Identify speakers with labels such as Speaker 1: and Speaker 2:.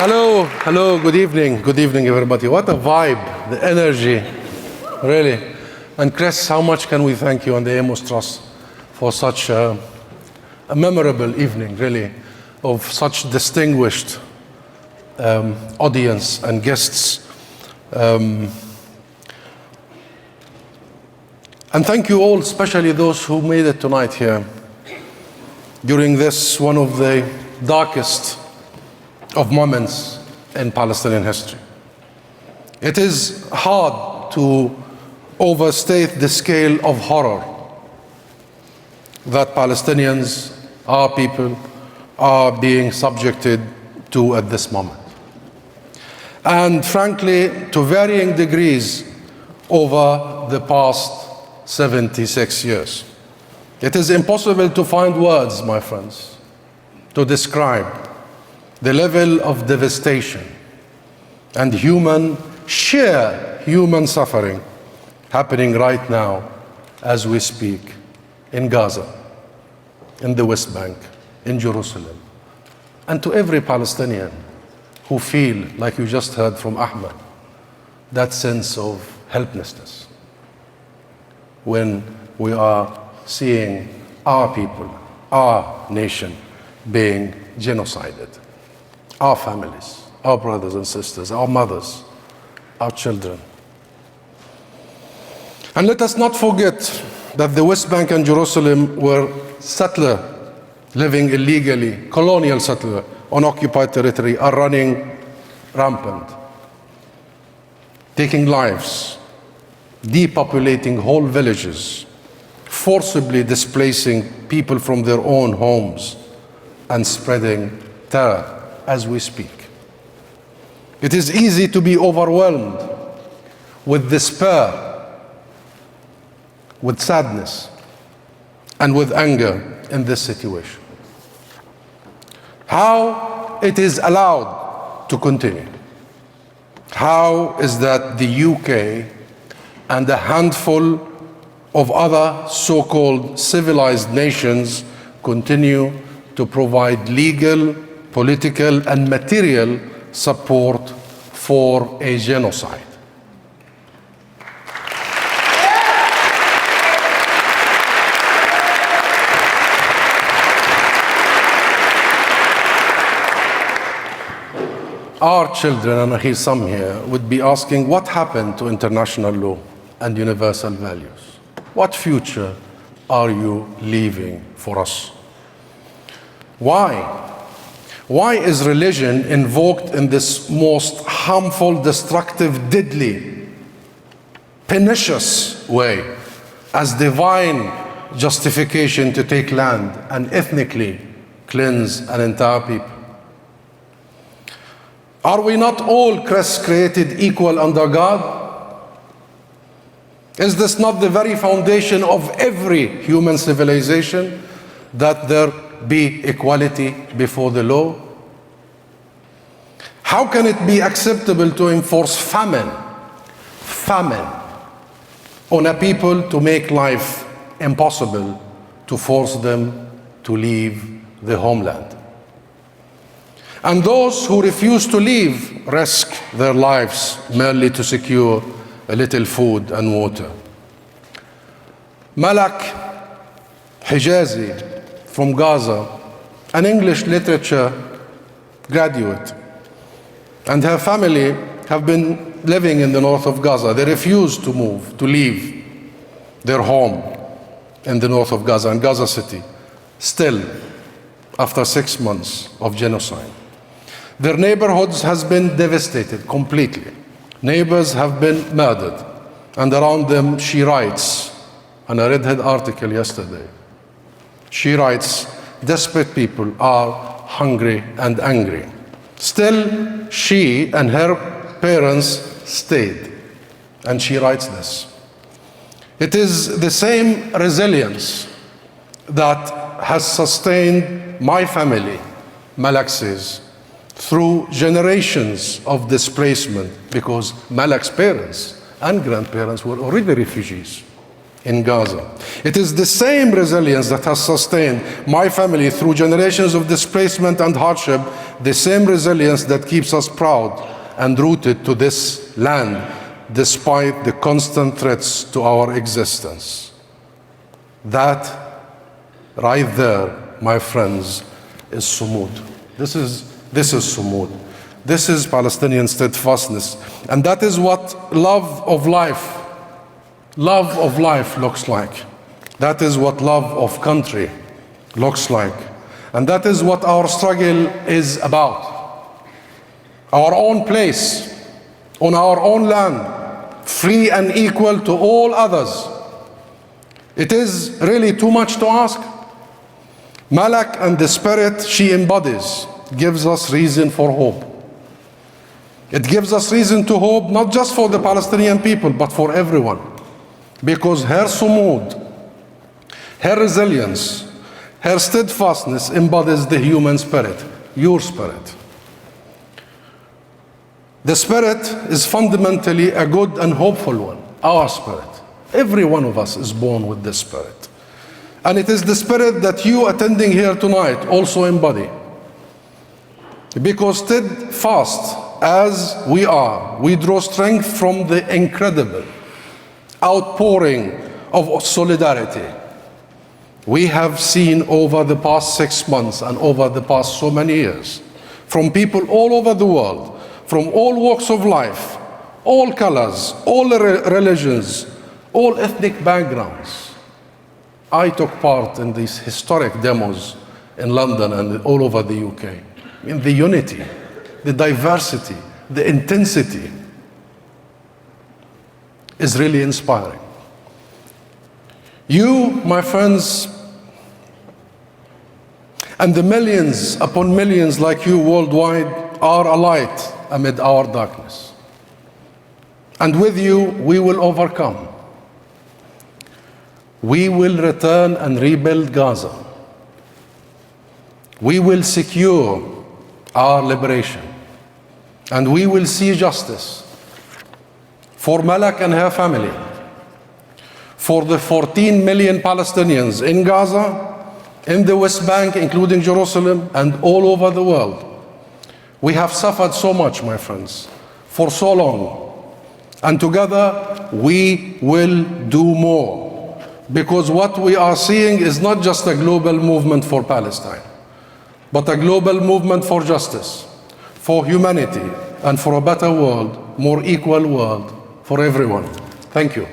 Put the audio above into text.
Speaker 1: Hello, good evening everybody. What a vibe, the energy, really. And Chris, how much can we thank you and the Amos Trust for such a memorable evening, really, of such distinguished audience and guests. And thank you all, especially those who made it tonight here during this, one of the darkest of moments in Palestinian history. It is hard to overstate the scale of horror that Palestinians, our people, are being subjected to at this moment. And frankly, to varying degrees over the past 76 years. It is impossible to find words, my friends, to describe the level of devastation and sheer human suffering happening right now as we speak in Gaza, in the West Bank, in Jerusalem, and to every Palestinian who feel, like you just heard from Ahmed, that sense of helplessness when we are seeing our people, our nation being genocided. Our families, our brothers and sisters, our mothers, our children. And let us not forget that the West Bank and Jerusalem were settler living illegally, colonial settler on occupied territory, are running rampant, taking lives, depopulating whole villages, forcibly displacing people from their own homes and spreading terror as we speak. It is easy to be overwhelmed with despair, with sadness, and with anger in this situation. How it is allowed to continue? How is that the UK and a handful of other so-called civilized nations continue to provide legal, political, and material support for a genocide? Our children, and I hear some here, would be asking, what happened to international law and universal values? What future are you leaving for us? Why? Why is religion invoked in this most harmful, destructive, deadly, pernicious way as divine justification to take land and ethnically cleanse an entire people? Are we not all created equal under God? Is this not the very foundation of every human civilization, that there be equality before the law? How can it be acceptable to enforce famine on a people, to make life impossible, to force them to leave the homeland? And those who refuse to leave risk their lives merely to secure a little food and water. Malak Hijazi from Gaza, an English literature graduate, and her family have been living in the north of Gaza. They refused to move, to leave their home in the north of Gaza, in Gaza City, still after 6 months of genocide. Their neighborhoods has been devastated completely. Neighbors have been murdered, and around them, she writes, and I read her article yesterday, she writes, desperate people are hungry and angry. Still, she and her parents stayed. And she writes this: it is the same resilience that has sustained my family, Malak says, through generations of displacement, because Malak's parents and grandparents were already refugees in Gaza. It is the same resilience that has sustained my family through generations of displacement and hardship, the same resilience that keeps us proud and rooted to this land, despite the constant threats to our existence. That right there, my friends, is Sumud. This is Sumud. This is Palestinian steadfastness. And that is what love of life looks like. That is what love of country looks like. And that is what our struggle is about. Our own place, on our own land, free and equal to all others. It is really too much to ask. Malak and the spirit she embodies gives us reason for hope. It gives us reason to hope, not just for the Palestinian people, but for everyone. Because her Sumud, her resilience, her steadfastness embodies the human spirit, your spirit. The spirit is fundamentally a good and hopeful one, our spirit. Every one of us is born with this spirit. And it is the spirit that you attending here tonight also embody. Because steadfast as we are, we draw strength from the incredible outpouring of solidarity we have seen over the past 6 months and over the past so many years, from people all over the world, from all walks of life, all colors, all religions, all ethnic backgrounds. I took part in these historic demos in London and all over the UK. In the unity, the diversity, the intensity is really inspiring. You, my friends, and the millions upon millions like you worldwide are a light amid our darkness. And with you, we will overcome. We will return and rebuild Gaza. We will secure our liberation. And we will see justice for Malak and her family, for the 14 million Palestinians in Gaza, in the West Bank, including Jerusalem, and all over the world. We have suffered so much, my friends, for so long. And together, we will do more. Because what we are seeing is not just a global movement for Palestine, but a global movement for justice, for humanity, and for a better world, more equal world for everyone. Thank you.